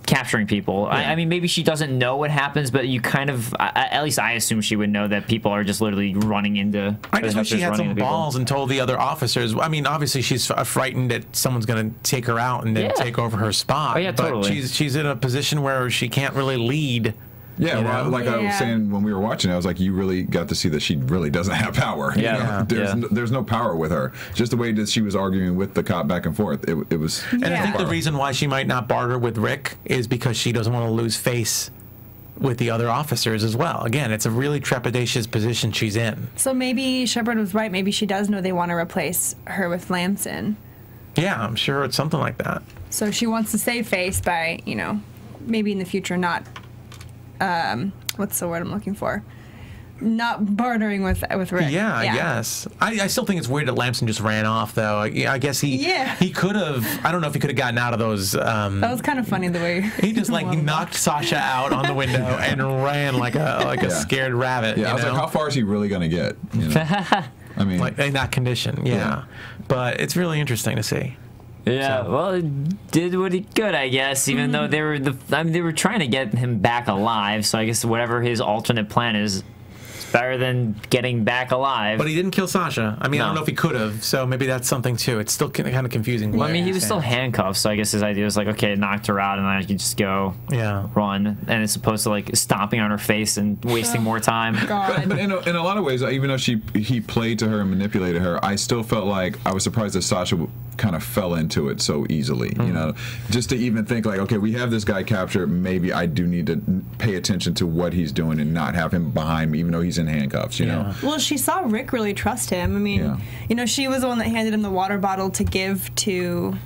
capturing people. I mean, maybe she doesn't know what happens, but you kind of, at least I assume she would know that people are just literally running into. I just wish she had some balls and told the other officers. I mean, obviously she's frightened that someone's going to take her out and then take over her spot. Oh yeah, totally. But she's in a position where she can't really lead. Yeah, well, like I was saying when we were watching, I was like, you really got to see that she really doesn't have power. Yeah. There's no power with her. Just the way that she was arguing with the cop back and forth, it was. And I think the reason why she might not barter with Rick is because she doesn't want to lose face with the other officers as well. Again, it's a really trepidatious position she's in. So maybe Shepard was right. Maybe she does know they want to replace her with Lamson. Yeah, I'm sure it's something like that. So she wants to save face by, maybe in the future not. What's the word I'm looking for? Not bartering with Rick. Yeah, I guess. I still think it's weird that Lamson just ran off, though. I guess he could have. I don't know if he could have gotten out of those. That was kind of funny the way he just knocked Sasha out on the window and ran like a scared rabbit. Yeah, I was like, how far is he really going to get? I mean, in that condition, But it's really interesting to see. Yeah, well, he did what he could, I guess. Even though they were trying to get him back alive. So I guess whatever his alternate plan is better than getting back alive. But he didn't kill Sasha. I mean, I don't know if he could have. So maybe that's something too. It's still kind of confusing. Well, I mean, he was still handcuffed, so I guess his idea was like, okay, knocked her out, and then I could just go run, and it's opposed to like stomping on her face and wasting more time. But in a lot of ways, even though he played to her and manipulated her, I still felt like I was surprised that Sasha kind of fell into it so easily. You know, just to even think like, okay, we have this guy captured. Maybe I do need to pay attention to what he's doing and not have him behind me, even though he's in handcuffs. You know. Well, she saw Rick really trust him. I mean, you know, she was the one that handed him the water bottle to give to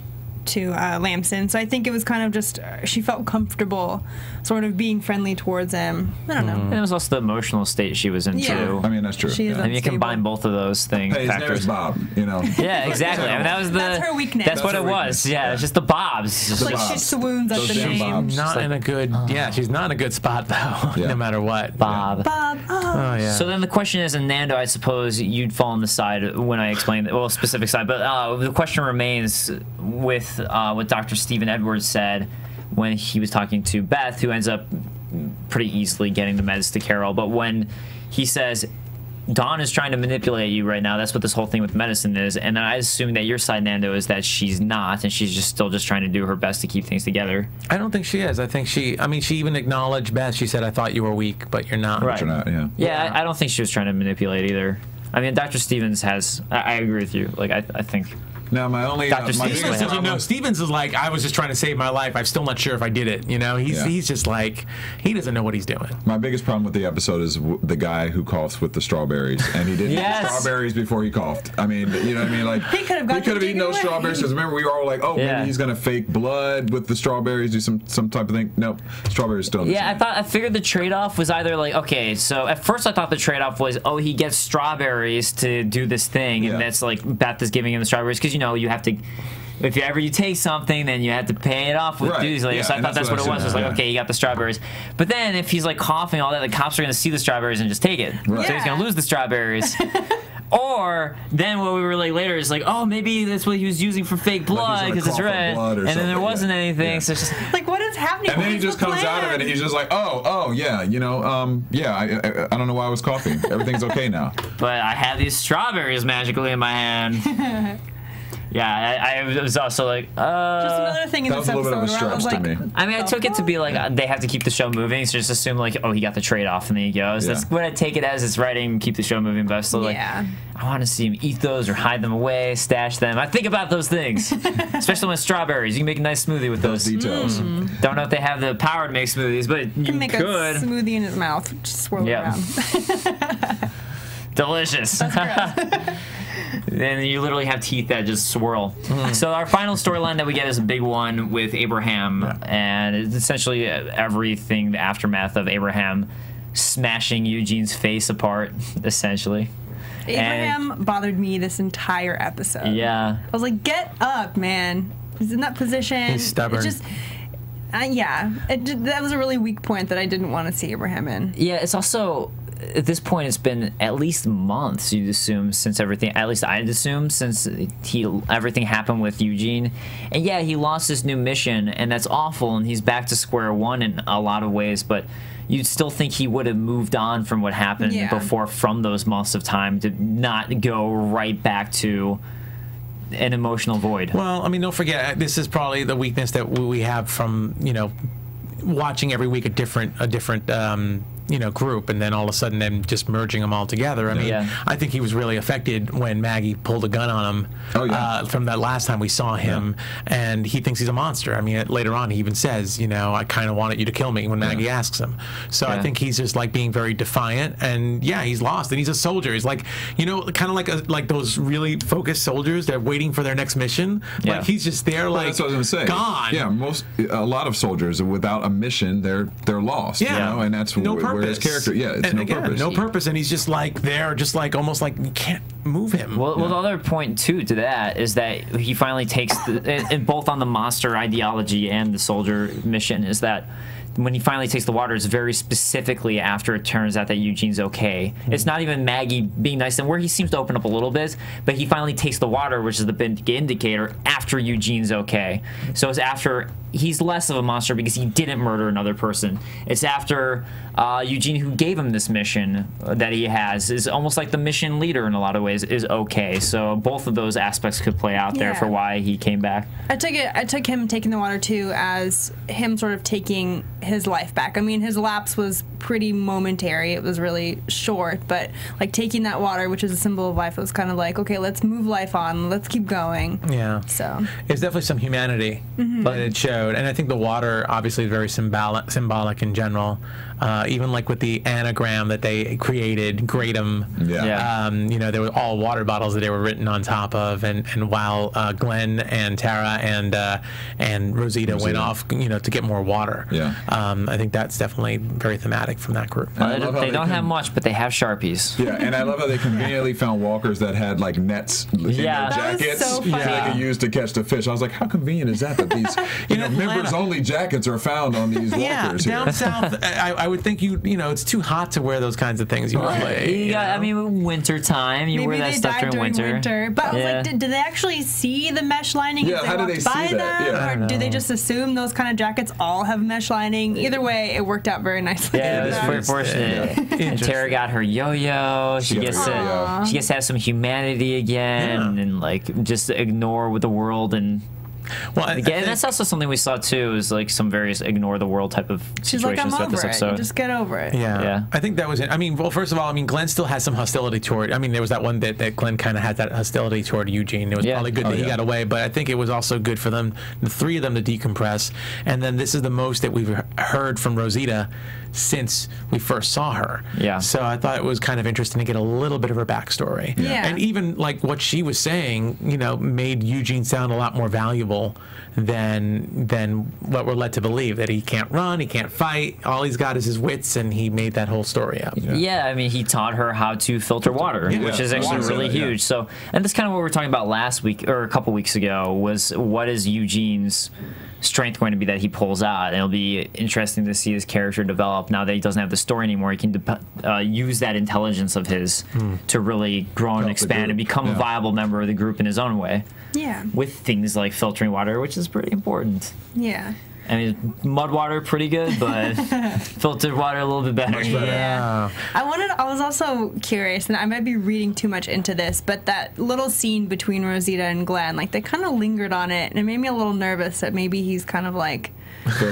Lamson, so I think it was kind of just she felt comfortable sort of being friendly towards him. I don't know. And it was also the emotional state she was in too. I mean, that's true. She is I mean, you combine both of those things. Hey, his name is Bob, you know. Yeah, exactly. I mean, that was that's her weakness. That's what it was. Yeah, it's just the Bobs. It's like she swoons at the damn name. Bobs. Not in a good. She's not in a good spot though. No matter what. Bob. Bob. Oh yeah. So then the question is, and Nando, I suppose you'd fall on the side when I explained it, well, specific side, but the question remains with what Dr. Stephen Edwards said when he was talking to Beth, who ends up pretty easily getting the meds to Carol, but when he says, Dawn is trying to manipulate you right now, that's what this whole thing with medicine is, and I assume that your side, Nando, is that she's not, and she's just still just trying to do her best to keep things together. I don't think she is. I think she even acknowledged Beth. She said, I thought you were weak, but you're not. Right. You're not, Yeah, I don't think she was trying to manipulate either. I mean, Dr. Stevens has, I agree with you, like, I think... Now, my only... Dr. my Stevens biggest doesn't problem- Stevens is like, I was just trying to save my life. I'm still not sure if I did it. You know, he's just like, he doesn't know what he's doing. My biggest problem with the episode is the guy who coughs with the strawberries, and he didn't eat strawberries before he coughed. I mean, you know what I mean? Like, he could have eaten those strawberries, because remember, we were all like, oh, maybe he's going to fake blood with the strawberries, do some type of thing. Nope, strawberries still. I figured the trade-off was either like, okay, so at first I thought the trade-off was, oh, he gets strawberries to do this thing, and that's like Beth is giving him the strawberries, because, you know, you have to... If ever you take something, then you have to pay it off with duties later. So I thought that's what it was. It was like, okay, you got the strawberries. But then if he's like coughing all that, the cops are going to see the strawberries and just take it. Right. So he's going to lose the strawberries. Or then what we relate later is like, oh, maybe that's what he was using for fake blood because it's red. And then there wasn't anything. So it's just like, what is happening? And then he just comes out of it and he's just like, oh, yeah, you know, I don't know why I was coughing. Everything's okay now. But I have these strawberries magically in my hand. Yeah, I was also like, just another thing in this episode. That was a little bit of a stretch to me. I mean, I took it to be like they have to keep the show moving, so just assume like, oh, he got the trade off and then he goes. That's what I take it as. It's writing, keep the show moving, but I'm still like, I want to see him eat those or hide them away, stash them. I think about those things, especially with strawberries. You can make a nice smoothie with those details. Don't know if they have the power to make smoothies, but you can make a smoothie in his mouth, just swirl it around. Delicious. And you literally have teeth that just swirl. So our final storyline that we get is a big one with Abraham, and it's essentially everything, the aftermath of Abraham smashing Eugene's face apart, essentially. Abraham bothered me this entire episode. Yeah. I was like, get up, man. He's in that position. He's stubborn. It just, that was a really weak point that I didn't want to see Abraham in. Yeah, it's also... At this point, it's been at least months, you'd assume, since everything, at least I'd assume, since everything happened with Eugene. And yeah, he lost his new mission, and that's awful, and he's back to square one in a lot of ways, but you'd still think he would have moved on from what happened before, from those months of time, to not go right back to an emotional void. Well, I mean, don't forget, this is probably the weakness that we have from, you know, watching every week a different group, and then all of a sudden them just merging them all together. I mean, I think he was really affected when Maggie pulled a gun on him from that last time we saw him, and he thinks he's a monster. I mean, later on he even says, you know, I kind of wanted you to kill me when Maggie asks him. So I think he's just like being very defiant, and he's lost, and he's a soldier. He's like, you know, kind of like those really focused soldiers that are waiting for their next mission. Like he's just there, like, that's what I was gonna say. Gone. Yeah, a lot of soldiers without a mission, they're lost. You know, and that's where his character. Yeah, it's no purpose, and he's just like there, just like almost like you can't move him. Well, the other point too to that is that he finally takes both on the monster ideology and the soldier mission, is that when he finally takes the water, it's very specifically after it turns out that Eugene's okay. It's not even Maggie being nice, and where he seems to open up a little bit, but he finally takes the water, which is the big indicator, after Eugene's okay. So it's after he's less of a monster because he didn't murder another person. It's after Eugene, who gave him this mission that he has, is almost like the mission leader in a lot of ways, is okay. So both of those aspects could play out there for why he came back. I took him taking the water too as him sort of taking his life back. I mean, his lapse was pretty momentary. It was really short, but like taking that water, which is a symbol of life, it was kind of like, okay, let's move life on. Let's keep going. Yeah. So it's definitely some humanity that it showed, and I think the water obviously is very symbolic in general. Even like with the anagram that they created, Kratom. You know, there were all water bottles that they were written on top of, and while Glenn and Tara and Rosita went off, you know, to get more water. I think that's definitely very thematic from that group. They don't have much, but they have Sharpies. Yeah, and I love how they conveniently found walkers that had like nets in their jackets that they could use to catch the fish. I was like, how convenient is that these you know members-only jackets are found on these walkers here? Down south, I would think you know it's too hot to wear those kinds of things. I mean, winter time, you wear that stuff during winter. But I was like, did they actually see the mesh lining? Yeah, how did they see that? Or do they just assume those kind of jackets all have mesh lining? Either way, it worked out very nicely. Yeah, it was very fortunate. And Tara got her yo-yo. She gets to have some humanity again, and like just ignore the world and. Well, again, that's also something we saw too. Is like some various ignore the world type of situations. She's like, I'm throughout this over episode. it. Just get over it. Yeah. I think that was it. I mean, well, first of all, I mean, Glenn still has some hostility toward. I mean, there was that one bit that Glenn kind of had that hostility toward Eugene. It was probably good that he got away, but I think it was also good for them, the three of them, to decompress. And then this is the most that we've heard from Rosita since we first saw her. So I thought it was kind of interesting to get a little bit of her backstory. And even like what she was saying, you know, made Eugene sound a lot more valuable than what we're led to believe, that he can't run, he can't fight, all he's got is his wits, and he made that whole story up. I mean, he taught her how to filter water, which is actually really huge. So, and that's kind of what we were talking about last week, or a couple weeks ago, was what is Eugene's strength going to be that he pulls out? And it'll be interesting to see his character develop now that he doesn't have the story anymore. He can use that intelligence of his to really grow and expand and become a viable member of the group in his own way. With things like filtering water, which is pretty important. I mean, mud water pretty good, but filtered water a little bit better. Much better. I was also curious, and I might be reading too much into this, but that little scene between Rosita and Glenn, like they kind of lingered on it, and it made me a little nervous that maybe he's kind of like.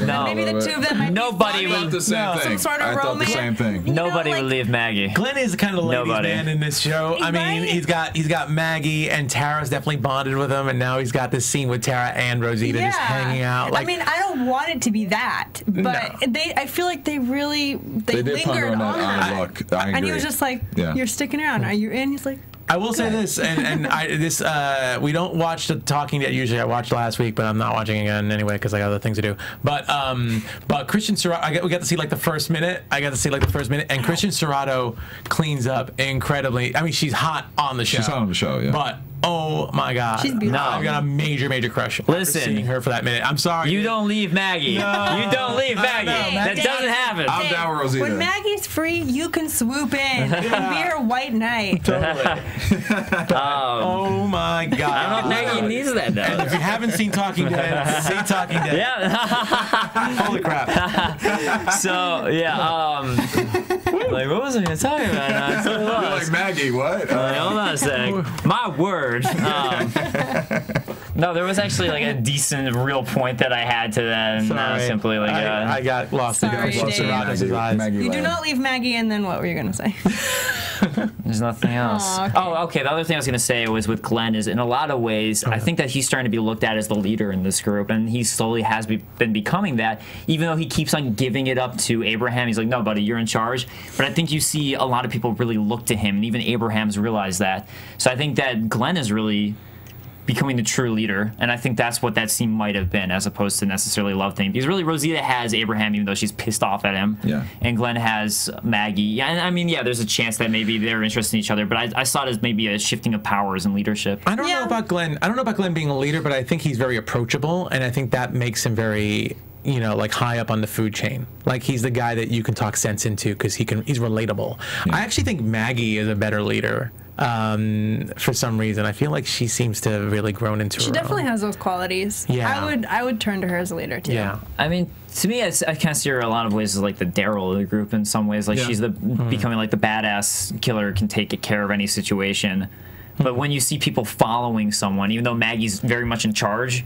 No, maybe the two of them might nobody be would. The same thing. Some sort of I thought the romance. same thing. You know, Nobody like, would leave Maggie. Glenn is kind of the ladies' man in this show. I mean, he's got Maggie, and Tara's definitely bonded with him, and now he's got this scene with Tara and Rosita just hanging out. Like, I mean, I don't want it to be that, but I feel like they did lingered ponder on on that. that. Look, I agree. And he was just like, "You're sticking around. Are you in?" He's like. I will say this, and we don't watch the Talking Dead usually. I watched last week, but I'm not watching again anyway because I got other things to do. But Christian Serrato, we got to see like the first minute. And Christian Serrato cleans up incredibly. I mean, she's hot on the show. She's hot on the show, yeah. But oh my God, she's beautiful. I've got a major crush. Listen, seeing her for that minute. I'm sorry. You don't leave Maggie. No. You don't leave Maggie. That doesn't happen. I'm down with Rosita. When Maggie's free, you can swoop in. It'll be her white knight. Totally. Oh my God. I don't know if Maggie needs that though. And if you haven't seen Talking Dead, see Talking Dead. Yeah. Holy crap. So like what was I going to talk about? You're like Maggie, what? Hold on a sec. My word. No, there was actually like a decent real point that I had to that, and simply like I got lost. Sorry, Maggie you do not leave Maggie, and then what were you going to say? There's nothing else. Okay. The other thing I was going to say was with Glenn is in a lot of ways, I think that he's starting to be looked at as the leader in this group, and he slowly has been becoming that, even though he keeps on giving it up to Abraham. He's like, no, buddy, you're in charge. But I think you see a lot of people really look to him, and even Abraham's realized that. So I think that Glenn is really becoming the true leader, and I think that's what that scene might have been, as opposed to necessarily love thing. Because really, Rosita has Abraham, even though she's pissed off at him. Yeah. And Glenn has Maggie. Yeah, and I mean, there's a chance that maybe they're interested in each other, but I saw it as maybe a shifting of powers and leadership. I don't know about Glenn. I don't know about Glenn being a leader, but I think he's very approachable, and I think that makes him very, like high up on the food chain. Like he's the guy that you can talk sense into because he's relatable. Yeah. I actually think Maggie is a better leader. for some reason. I feel like she seems to have really grown into her She definitely own. has those qualities. Yeah. I would turn to her as a leader too. Yeah. I mean, to me, I kind of see her a lot of ways as like the Derrial of the group in some ways. Like Yeah. she's becoming like the badass killer, can take care of any situation. But when you see people following someone, even though Maggie's very much in charge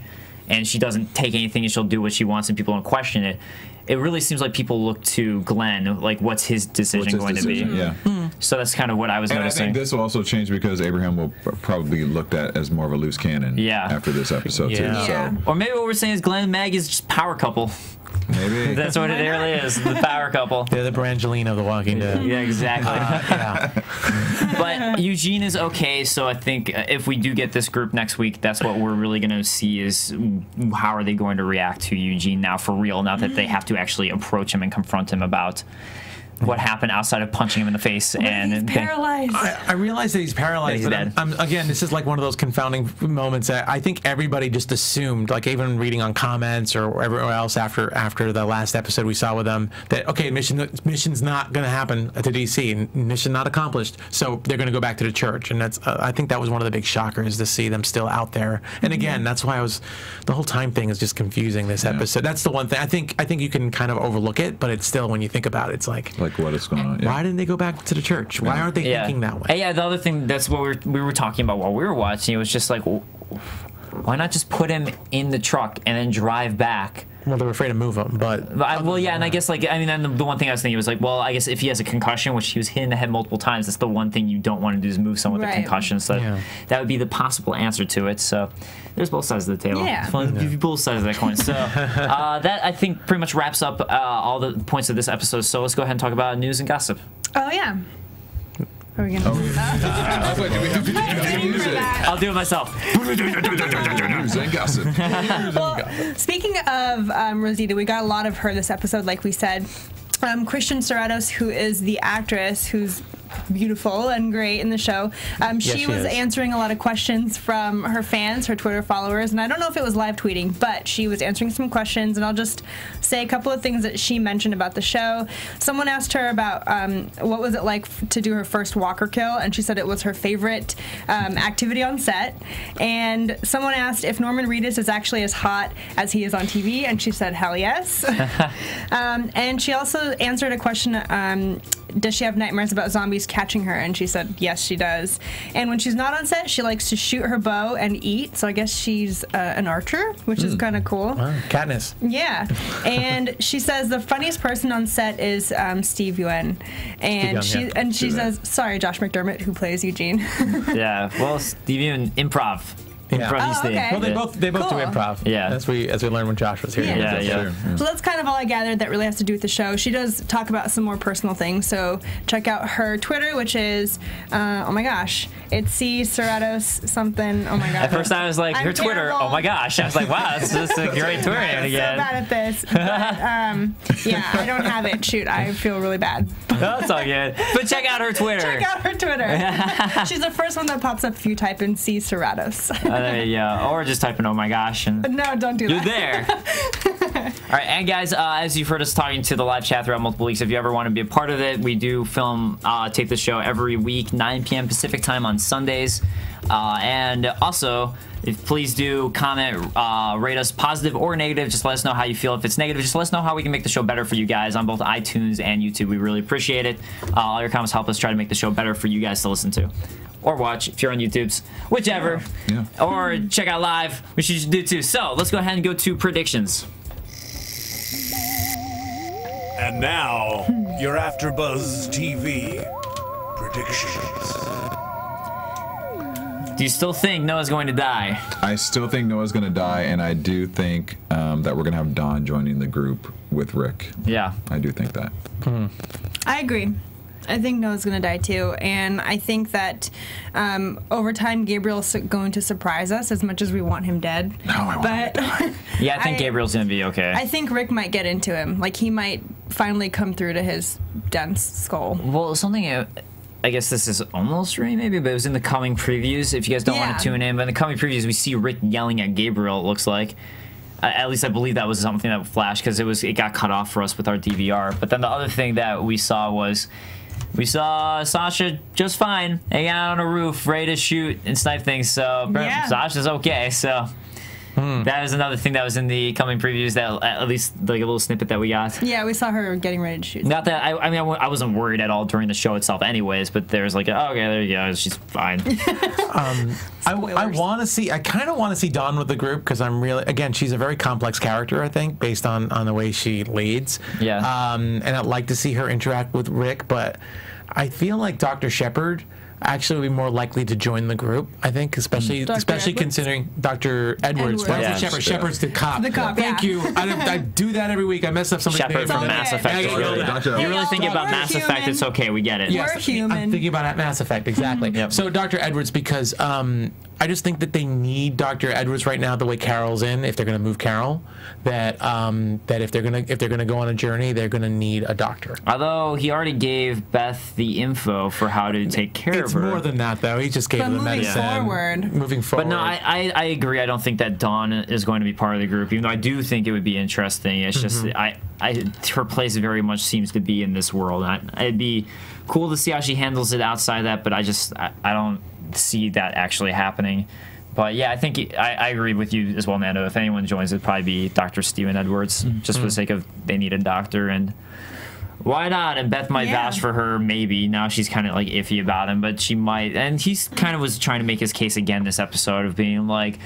and she doesn't take anything and she'll do what she wants and people don't question it, it really seems like people look to Glenn, like what's his decision going to be. Yeah. So that's kind of what I was And I noticing. think this will also change because Abraham will probably be looked at as more of a loose cannon after this episode Yeah. too. Yeah. So Or maybe what we're saying is Glenn and Maggie's just power couple. maybe That's what it really is, the power couple. They're the Brangelina of The Walking Dead. Yeah, exactly. Yeah. But Eugene is okay, so I think if we do get this group next week, that's what we're really going to see is how are they going to react to Eugene now for real, now that they have to actually approach him and confront him about what happened outside of punching him in the face. He's paralyzed. I realize that he's paralyzed, He's but dead. Again, this is like one of those confounding moments that I think everybody just assumed, like even reading on comments or everywhere else after the last episode we saw with them, that okay, mission's not going to happen to DC, mission not accomplished, so they're going to go back to the church, and that's I think that was one of the big shockers to see them still out there. And again, that's why the whole time thing is just confusing this episode. That's the one thing I think you can kind of overlook it, but it's still, when you think about it, it's like what is going on. Yeah. why didn't they go back to the church? Why aren't they thinking that way? And yeah, the other thing, that's what we were talking about while we were watching, it was just like, why not just put him in the truck and then drive back? Well, they were afraid to move him, but And I guess then the one thing I was thinking was like, well, I guess if he has a concussion, which he was hit in the head multiple times, that's the one thing you don't want to do is move someone with a Right. concussion. So that would be the possible answer to it. So there's both sides of the table. Yeah. It's fun to give you both sides of that coin. So that I think pretty much wraps up all the points of this episode. So let's go ahead and talk about news and gossip. Oh yeah. Are we gonna do that? I was like, do we have to use it? I'll do it myself. News and gossip. Well, speaking of Rosita, we got a lot of her this episode, like we said. Christian Serratos, who is the actress who's beautiful and great in the show, she was is. answering a lot of questions from her fans, her Twitter followers, and I don't know if it was live tweeting, but she was answering some questions, and I'll just say a couple of things that she mentioned about the show. Someone asked her about what was it like to do her first walker kill, and she said it was her favorite activity on set. And someone asked if Norman Reedus is actually as hot as he is on TV, and she said hell yes. And she also answered a question, does she have nightmares about zombies catching her? And she said yes, she does. And when she's not on set, she likes to shoot her bow and eat, so I guess she's an archer, which is kind of cool. wow, Katniss. Yeah. And she says the funniest person on set is Steve Yeun. And Yeun, she says, sorry, Josh McDermott, who plays Eugene. Yeah. Well, Stevie and improv. Yeah. Improv Oh, these days. okay. Well, they both Cool. do improv. Yeah. as we learned when Josh was here. Yeah. Yeah. So that's kind of all I gathered that really has to do with the show. She does talk about some more personal things, so check out her Twitter, which is, oh my gosh, it's C Serratos something. Oh my gosh. At first I was like, I'm her Twitter, terrible. oh my gosh. I was like, wow, that's just a great Twitter name I'm so again. bad at this. But, yeah, I don't have it. Shoot, I feel really bad. That's all good. But check out her Twitter. Check out her Twitter. She's the first one that pops up if you type in C Serratos. Yeah, or just type in oh my gosh and No, don't do you're that. there. All right, and guys, as you've heard us talking to the live chat throughout multiple weeks, if you ever want to be a part of it, we do tape the show every week, 9 p.m. Pacific time on Sundays. And also, please do comment, rate us positive or negative. Just let us know how you feel. If it's negative, just let us know how we can make the show better for you guys on both iTunes and YouTube. We really appreciate it. All your comments help us try to make the show better for you guys to listen to. Or watch if you're on YouTube's, whichever. Yeah. Or check out live, which you should do too. So let's go ahead and go to predictions. And now, your AFTERBUZZ TV predictions. Do you still think Noah's going to die? I still think Noah's going to die, and I do think that we're going to have Dawn joining the group with Rick. Yeah. I do think that. I agree. I think Noah's going to die too, and I think that over time Gabriel's going to surprise us as much as we want him dead. No, I want him to die. Yeah, I think Gabriel's going to be okay. I think Rick might get into him. Like, he might finally come through to his dense skull. Well, something, I guess this is almost right maybe, but it was in the coming previews. If you guys don't want Yeah. to tune in, but in the coming previews, we see Rick yelling at Gabriel, it looks like. At least I believe that was something that flashed because it got cut off for us with our DVR. But then the other thing that we saw was we saw Sasha just fine, hanging out on a roof, ready to shoot and snipe things. So Sasha's okay. So that is another thing that was in the coming previews, that at least like a little snippet that we got. Yeah, we saw her getting ready to shoot. Not that I mean, I wasn't worried at all during the show itself, anyways. But there's like, oh, okay, there you go, she's fine. I want to see. I kind of want to see Dawn with the group because I'm really, again, she's a very complex character. I think based on the way she leads. Yeah. And I'd like to see her interact with Rick, but I feel like Dr. Shepard actually would be more likely to join the group. I think, especially considering Dr. Edwards. Shepard's the cop. The cop. Thank you. I do that every week. I mess up somebody's name. Shepard from Mass Effect. You're really thinking about Mass Effect. It's okay. We get it. We're human. I'm thinking about Mass Effect, exactly. Yep. So Dr. Edwards, because I just think that they need Dr. Edwards right now the way Carol's in, if they're going to move Carol, that if they're going to go on a journey, they're going to need a doctor. Although he already gave Beth the info for how to take care of her. It's more than that, though. He just gave her the medicine. Moving forward. But no, I agree. I don't think that Dawn is going to be part of the group, even though I do think it would be interesting. It's just her place very much seems to be in this world. It'd be cool to see how she handles it outside of that, but I don't see that actually happening. But yeah, I think I agree with you as well, Nando. If anyone joins, it'd probably be Dr. Steven Edwards, just for the sake of they need a doctor, and why not? And Beth might vouch for her, maybe. Now she's kind of like iffy about him, but she might. And he's kind of was trying to make his case again this episode of being like,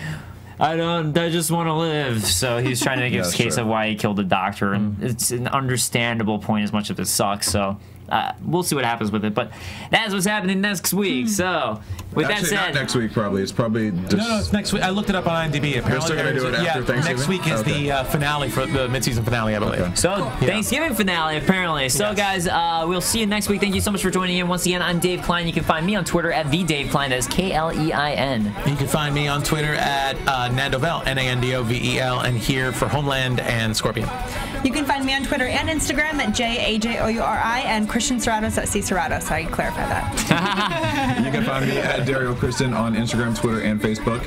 I just want to live. So he's trying to make his case of why he killed the doctor, and it's an understandable point as much as it sucks. So we'll see what happens with it, but that's what's happening next week. So with that said, not next week probably. It's probably just, no, it's next week. I looked it up on IMDb. Apparently, they're still gonna do it after Thanksgiving. Next week is the finale for the mid-season finale, I believe. So Thanksgiving finale, apparently. So guys, we'll see you next week. Thank you so much for joining in. Once again, I'm Dave Klein. You can find me on Twitter at @TheDaveKlein. That is KLEIN. You can find me on Twitter at Nandovel, NANDOVEL, and here for Homeland and Scorpion. You can find me on Twitter and Instagram at JAJOURI, and Christian Serratos at C Serratos. I clarify that. You can find me at Derrial Christon on Instagram, Twitter, and Facebook.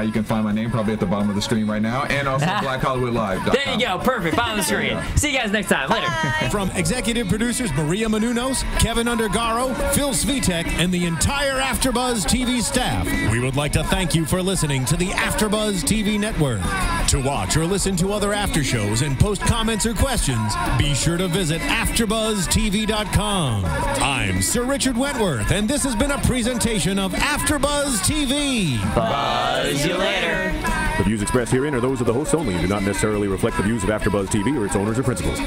You can find my name probably at the bottom of the screen right now, and also BlackHollywoodLive.com. There you go. Perfect. Bottom of the screen. See you guys next time. Later. From executive producers Maria Menounos, Kevin Undergaro, Phil Svitek, and the entire AfterBuzz TV staff, we would like to thank you for listening to the AfterBuzz TV network. To watch or listen to other after shows and post comments or questions, be sure to visit AfterBuzzTV.com. I'm Sir Richard Wentworth, and this has been a presentation of AfterBuzz TV. Buzz you later. The views expressed herein are those of the hosts only and do not necessarily reflect the views of AfterBuzz TV or its owners or principals.